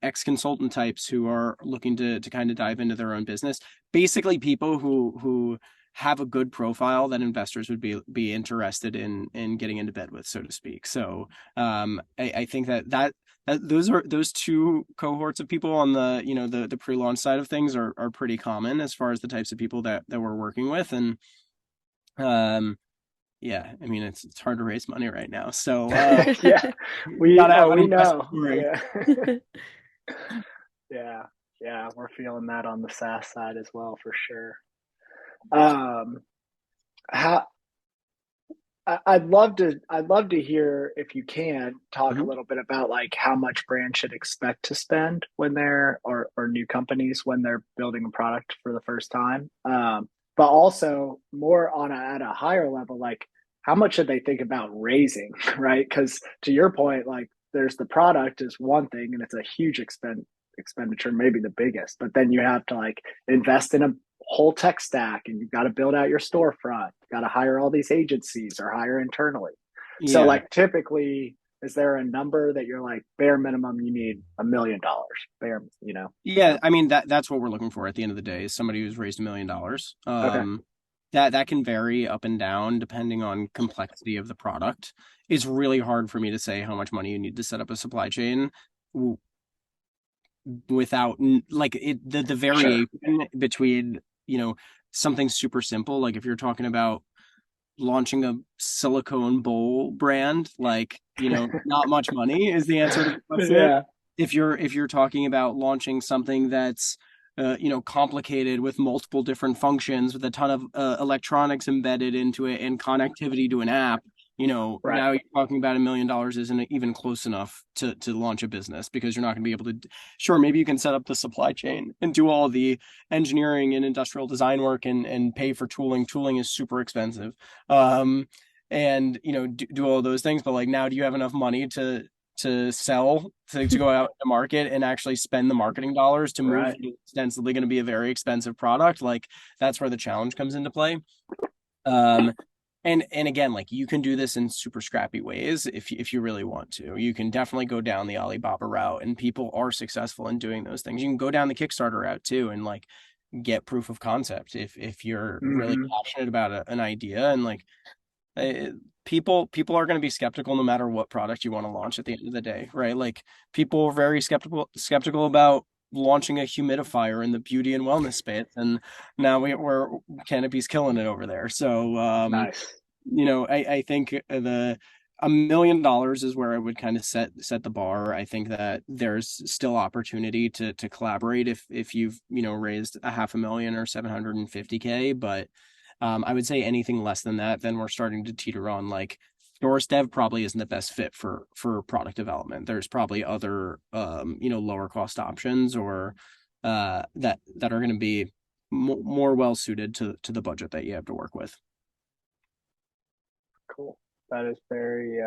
ex-consultant types who are looking to kind of dive into their own business. Basically people who have a good profile that investors would be interested in getting into bed with, so to speak. So I think that those two cohorts of people on the pre-launch side of things are pretty common as far as the types of people that we're working with. And yeah, I mean it's hard to raise money right now. So yeah, we know. Yeah. Yeah. Yeah, we're feeling that on the SaaS side as well for sure. Um, how I'd love to hear if you can talk a Mhm. little bit about like how much brands should expect to spend when they're or new companies when they're building a product for the first time. But also more on at a higher level, like how much should they think about raising, right? Because to your point, like there's the product is one thing and it's a huge expenditure, maybe the biggest, but then you have to like invest in a whole tech stack and you've got to build out your storefront. You've got to hire all these agencies or hire internally. So Yeah. like typically, is there a number that you're like bare minimum you need $1 million? Bare, Yeah, I mean that's what we're looking for at the end of the day is somebody who's raised $1 million. Okay. That can vary up and down depending on complexity of the product. It's really hard for me to say how much money you need to set up a supply chain without like the Sure. variation between, something super simple, like if you're talking about launching a silicone bowl brand, like, not much money is the answer to the question. Yeah. If you're talking about launching something that's complicated with multiple different functions with a ton of electronics embedded into it and connectivity to an app, Right. now you're talking about $1 million isn't even close enough to launch a business because you're not going to be able to. Sure, maybe you can set up the supply chain and do all the engineering and industrial design work and pay for tooling. Tooling is super expensive. Um, and do all those things, but like now, do you have enough money to sell to go out to market and actually spend the marketing dollars to move Right. ostensibly going to be a very expensive product? Like that's where the challenge comes into play. um and again, like you can do this in super scrappy ways if you really want to. You can definitely go down the Alibaba route, and people are successful in doing those things. You can go down the Kickstarter route too, and like get proof of concept if you're really Mm-hmm. passionate about an idea. And like uh, people are going to be skeptical no matter what product you want to launch at the end of the day, right? Like people are very skeptical about launching a humidifier in the beauty and wellness space, and now we're Canopy's killing it over there. So Nice. I think the $1 million is where I would kind of set the bar. I think that there's still opportunity to collaborate if you've raised a 500,000 or 750K, but I would say anything less than that, then we're starting to teeter on like Doris Dev probably isn't the best fit for product development. There's probably other lower cost options or that are going to be more well suited to the budget that you have to work with. Cool. That is very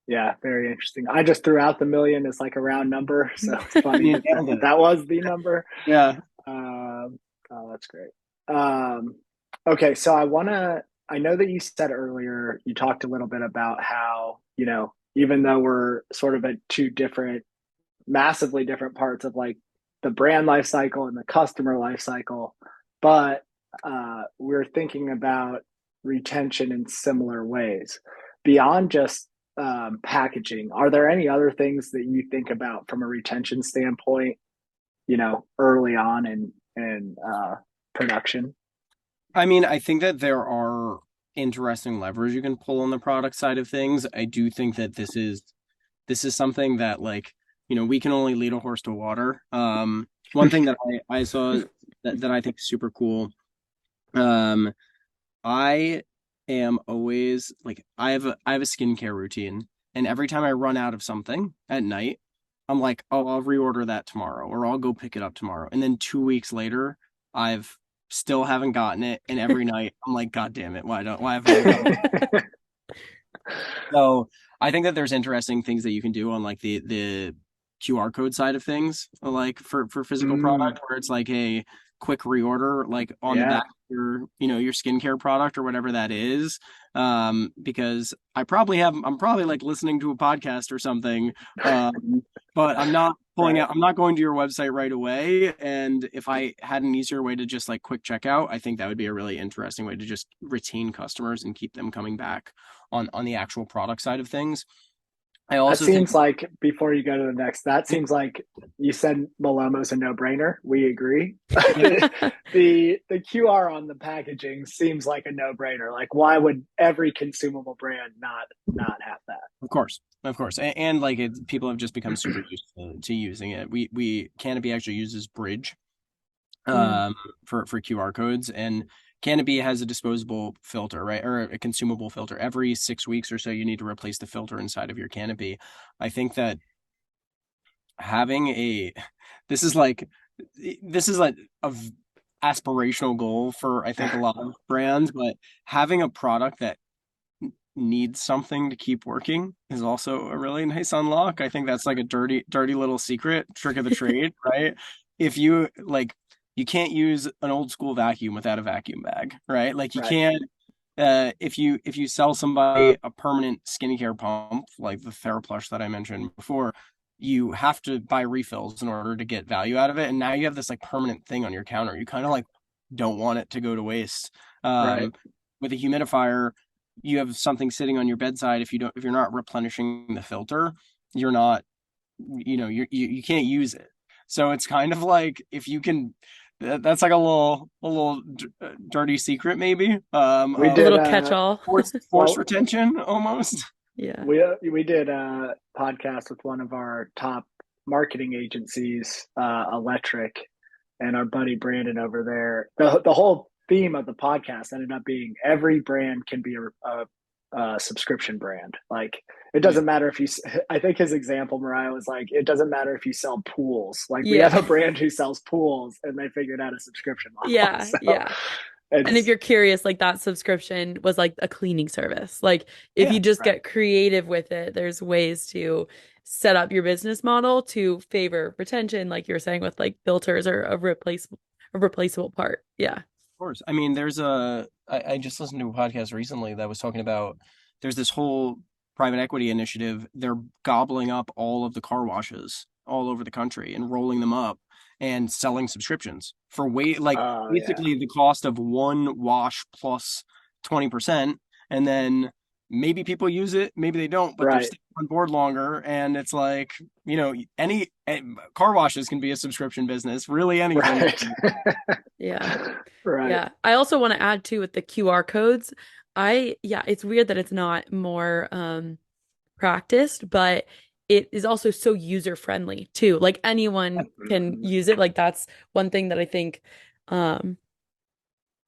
yeah, very interesting. I just threw out the million as like a round number, so it's funny You that nailed it. that was the number. Yeah. Oh, that's great. Um, okay, so I know that you said earlier, you talked a little bit about how, even though we're sort of at two different, massively different parts of like the brand life cycle and the customer life cycle, but we're thinking about retention in similar ways. Beyond just packaging, are there any other things that you think about from a retention standpoint, early on in production? I mean, I think that there are interesting levers you can pull on the product side of things. I do think that this is something that like, we can only lead a horse to water. One thing that I saw that I think is super cool. Um, I am always like I have a skincare routine, and every time I run out of something at night, I'm like, oh, I'll reorder that tomorrow, or I'll go pick it up tomorrow. And then 2 weeks later, I've still haven't gotten it, and every night I'm like, God damn it, why haven't I gotten it? So I think that there's interesting things that you can do on like the QR code side of things, like for physical Mm, product, where it's like a quick reorder, like on the yeah. back of your skincare product or whatever that is. Because I'm probably like listening to a podcast or something, but I'm not pulling Right. out. I'm not going to your website right away. And if I had an easier way to just like quick checkout, I think that would be a really interesting way to just retain customers and keep them coming back on the actual product side of things. I That also think seems like, before you go to the next, that seems like you said Malomo's a no-brainer. We agree. yeah, The QR on the packaging seems like a no-brainer. Like, why would every consumable brand not have that? of course, and like people have just become super used to using it. We Canopy actually uses Bridge Mm. for QR codes, and Canopy has a disposable filter, right, or a consumable filter. Every 6 weeks or so, you need to replace the filter inside of your Canopy. I think that having a this is like this is like a aspirational goal for I think a lot of brands, but having a product that needs something to keep working is also a really nice unlock. I think that's like a dirty little secret trick of the trade, right? If you like, you can't use an old school vacuum without a vacuum bag, right? Like you Right. can't if you sell somebody a permanent skincare pump like the TheraPlush that I mentioned before, you have to buy refills in order to get value out of it. And now you have this like permanent thing on your counter. You kind of like don't want it to go to waste. Right. With a humidifier, you have something sitting on your bedside. If you're not replenishing the filter, you're not, you can't use it. So it's kind of like if you can, that's like a little dirty secret maybe We A of did little catch-all. force well retention almost. Yeah. we did a podcast with one of our top marketing agencies, Electric, and our buddy Brandon over there. The whole theme of the podcast ended up being every brand can be a subscription brand. Like, it Yeah. doesn't matter if you. I think his example, Mariah, was like, it doesn't matter if you sell pools. Like, we have Yeah. a brand who sells pools, and they figured out a subscription model. Yeah. So Yeah. And if it's you're curious, like that subscription was like a cleaning service. Like if Yeah. you just right. get creative with it, there's ways to set up your business model to favor retention, like you were saying with like filters or a replaceable part. Yeah. Of course. I mean, I just listened to a podcast recently that was talking about there's this whole private equity initiative. They're gobbling up all of the car washes all over the country and rolling them up and selling subscriptions for like Oh yeah. basically the cost of one wash plus 20%. And then maybe people use it, maybe they don't, but they're Right. staying on board longer. And it's like, any car washes can be a subscription business, really anything. Right. Yeah. right. Yeah. I also want to add too with the QR codes. Yeah, it's weird that it's not more practiced, but it is also so user friendly too. Like anyone can Mhm. use it. Like that's one thing that I think um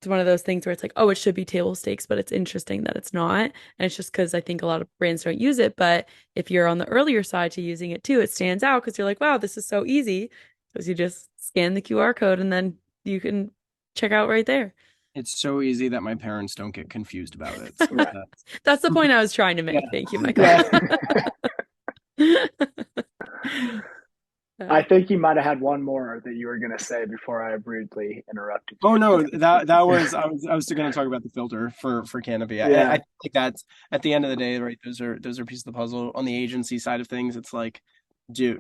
it's one of those things where it's like, oh, it should be table stakes, but it's interesting that it's not. And it's just because I think a lot of brands don't use it. But if you're on the earlier side to using it too, it stands out because you're like, wow, this is so easy. Because you just scan the QR code and then you can check out right there. It's so easy that my parents don't get confused about it. So Right. That's the point I was trying to yeah. make. Thank you, Michael. Yeah. I Yeah. think you might have had one more that you were going to say before I rudely interrupted Oh no, that you. was I was still going to talk about the filter for Canopy. I yeah. think that's at the end of the day, right? Those are pieces of the puzzle. On the agency side of things, it's like do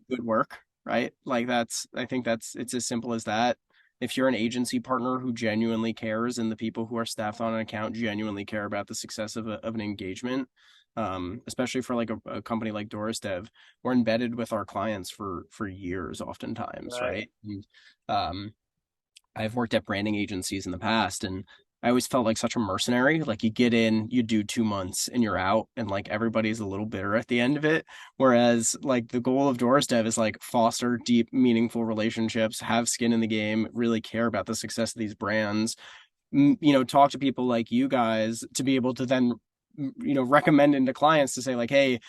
good work, right? Like I think it's as simple as that. If you're an agency partner who genuinely cares and the people who are staffed on an account genuinely care about the success of an engagement, especially for like a company like Doris Dev, we're embedded with our clients for years, oftentimes, Right. right? And, I've worked at branding agencies in the past, and I always felt like such a mercenary. Like you get in, you do 2 months, and you're out, and like everybody's a little bitter at the end of it. Whereas like the goal of Doris Dev is like foster deep, meaningful relationships, have skin in the game, really care about the success of these brands. Talk to people like you guys to be able to then recommend into clients to say like, hey,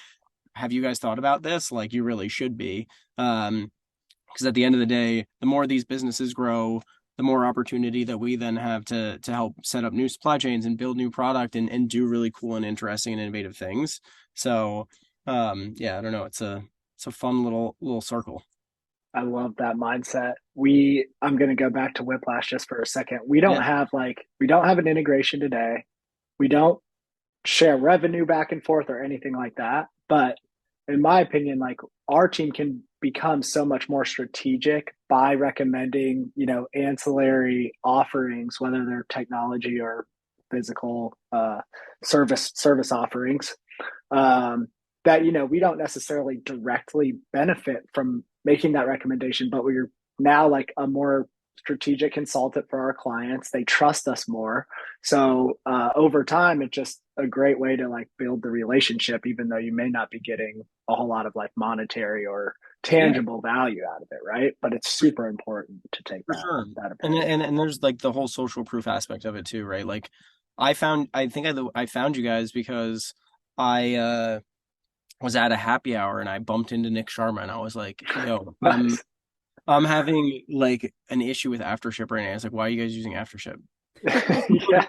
have you guys thought about this? Like you really should be. Because at the end of the day, the more these businesses grow, the more opportunity that we then have to help set up new supply chains and build new product and do really cool and interesting and innovative things. So yeah, I don't know. It's a fun little circle. I love that mindset. I'm going to go back to Whiplash just for a second. Yeah. We don't have an integration today. We don't share revenue back and forth or anything like that. But in my opinion, like, our team can become so much more strategic by recommending, ancillary offerings, whether they're technology or physical service offerings, um, that, we don't necessarily directly benefit from making that recommendation, but we're now like a more strategic consultant for our clients. They trust us more. So over time, it's just a great way to like build the relationship, even though you may not be getting a whole lot of like monetary or tangible value out of it, right? But it's super important to take For sure. that And approach. and there's like the whole social proof aspect of it too, right? Like I found you guys because I was at a happy hour and I bumped into Nick Sharma and I was like, yo, Nice. I'm having like an issue with Aftership right now. It's like, why are you guys using Aftership? Yeah.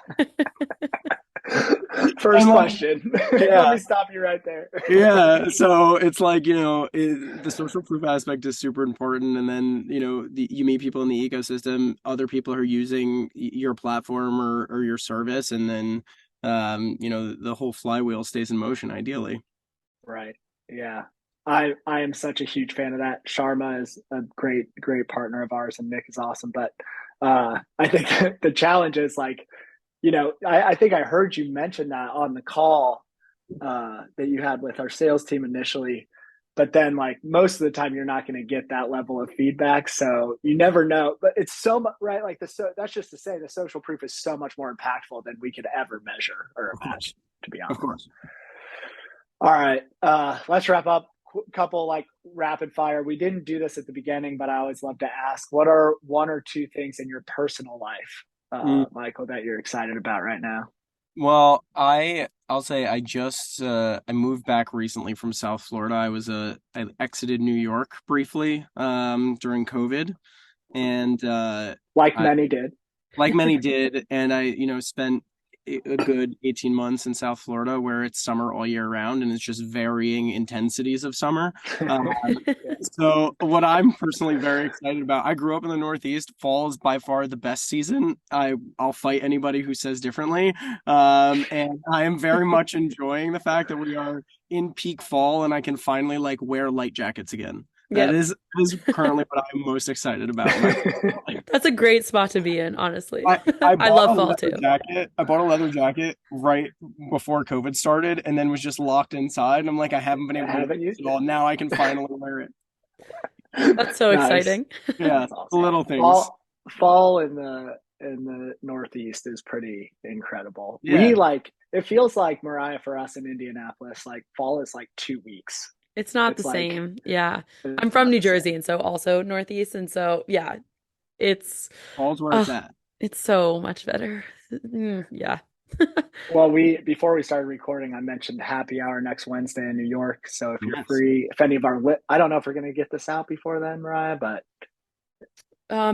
First I'm like, question. Let yeah. me stop you right there. Yeah, so it's like, the social proof aspect is super important. And then, you meet people in the ecosystem, other people who are using your platform or your service, and then, the whole flywheel stays in motion, ideally. Right. Yeah. I am such a huge fan of that. Sharma is a great partner of ours, and Nick is awesome. But I think the challenge is like, I think I heard you mention that on the call that you had with our sales team initially. But then, like, most of the time, you're not going to get that level of feedback. So you never know. But it's so much, right? Like, that's just to say the social proof is so much more impactful than we could ever measure or Of course. imagine, to be Of honest. course. All right. Let's wrap up. Couple like rapid fire. We didn't do this at the beginning, but I always love to ask, what are one or two things in your personal life, Mm. Michael, that you're excited about right now? Well, I'll say I moved back recently from South Florida. I exited New York briefly during COVID, and Like I many did. like many did, and I spent a good 18 months in South Florida where it's summer all year round and it's just varying intensities of summer. Um, Yeah. so what I'm personally very excited about, I grew up in the Northeast. Fall is by far the best season. I'll fight anybody who says differently. And I am very much enjoying the fact that we are in peak fall and I can finally like wear light jackets again. That Yep. is currently what I'm most excited about in my life. That's a great spot to be in, honestly. I I bought a love fall leather too. jacket. I bought a leather jacket right before COVID started and then was just locked inside. And I'm like, I haven't been I able to wear haven't it used at all. it. Now I can finally wear it. That's so Nice. exciting. Yeah, That's the awesome. little things. Fall in the Northeast is pretty incredible. We Yeah. like it feels like Mariah for us in Indianapolis. Like fall is like 2 weeks. It's not the It's like same. Yeah. I'm it's from not New the same. Jersey and so also Northeast and so yeah, it's Fall's where it's oh, at. it's so much better. Yeah. Well, we before we started recording, I mentioned happy hour next Wednesday in New York. So if you're Yes. free, if any of our I don't know if we're gonna get this out before then, Mariah, but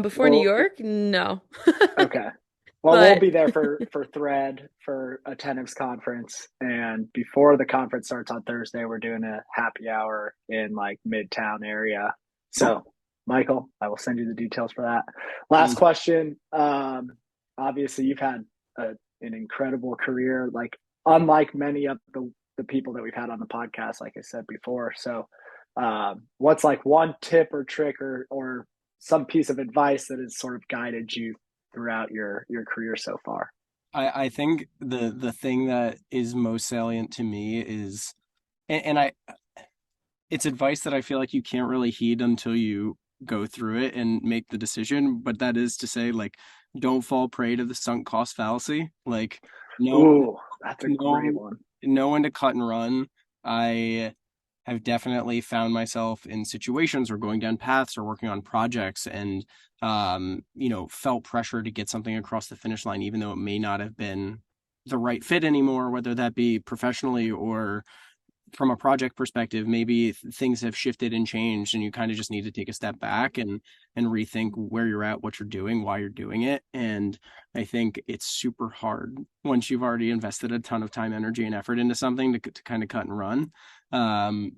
Before New we'll York? No. okay. Well, we'll But be there for Thread for a tennis conference, and before the conference starts on Thursday, we're doing a happy hour in like Midtown area. Cool. So, Michael, I will send you the details for that. Last Mm. question. Obviously, you've had an incredible career, like unlike many of the people that we've had on the podcast, like I said before. So, what's like one tip or trick or some piece of advice that has sort of guided you throughout your career so far? I think the thing that is most salient to me is, and I it's advice that I feel like you can't really heed until you go through it and make the decision. But that is to say, like, don't fall prey to the sunk cost fallacy. Like, know Ooh, that's a great know one. know when to cut and run. I have definitely found myself in situations or going down paths or working on projects and felt pressure to get something across the finish line, even though it may not have been the right fit anymore, whether that be professionally or from a project perspective. Maybe things have shifted and changed and you kind of just need to take a step back and rethink where you're at, what you're doing, why you're doing it. And I think it's super hard once you've already invested a ton of time, energy, and effort into something to kind of cut and run.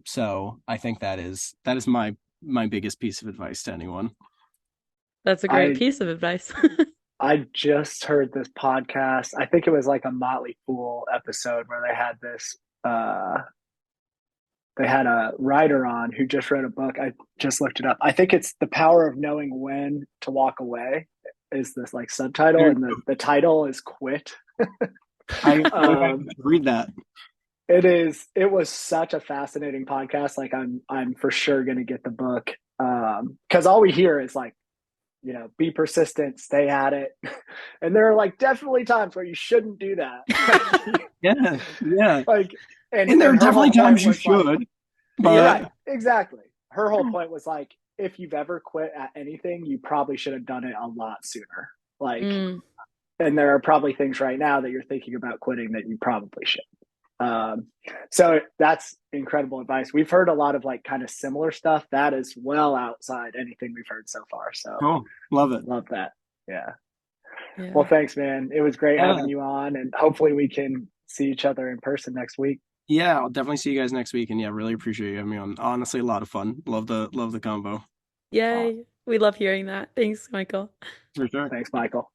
So I think that is my biggest piece of advice to anyone. that's a great I piece of advice. I just heard this podcast. I think it was like a Motley Fool episode where they had a writer on who just wrote a book. I just looked it up. I think it's The Power of Knowing When to Walk Away is this like subtitle, Dude, and the title is Quit. I um, read that. It was such a fascinating podcast. Like I'm for sure going to get the book. Cause all we hear is like, you know, be persistent, stay at it. And there are like definitely times where you shouldn't do that. Yeah, yeah. like, And there are and her whole definitely point times you was like, should, right, but exactly. Her whole point was like, if you've ever quit at anything, you probably should have done it a lot sooner. Like, Mm. and there are probably things right now that you're thinking about quitting that you probably should. Um, so that's incredible advice. We've heard a lot of like kind of similar stuff that is well outside anything we've heard so far. So cool. Love it. love that. Yeah. Well, Yeah. thanks, man. It was great Yeah. having you on, and hopefully we can see each other in person next week. Yeah, I'll definitely see you guys next week. And yeah, really appreciate you having me on. Honestly, a lot of fun. Love the combo. Awesome. Yay. We love hearing that. Thanks, Michael. For sure. Thanks, Michael.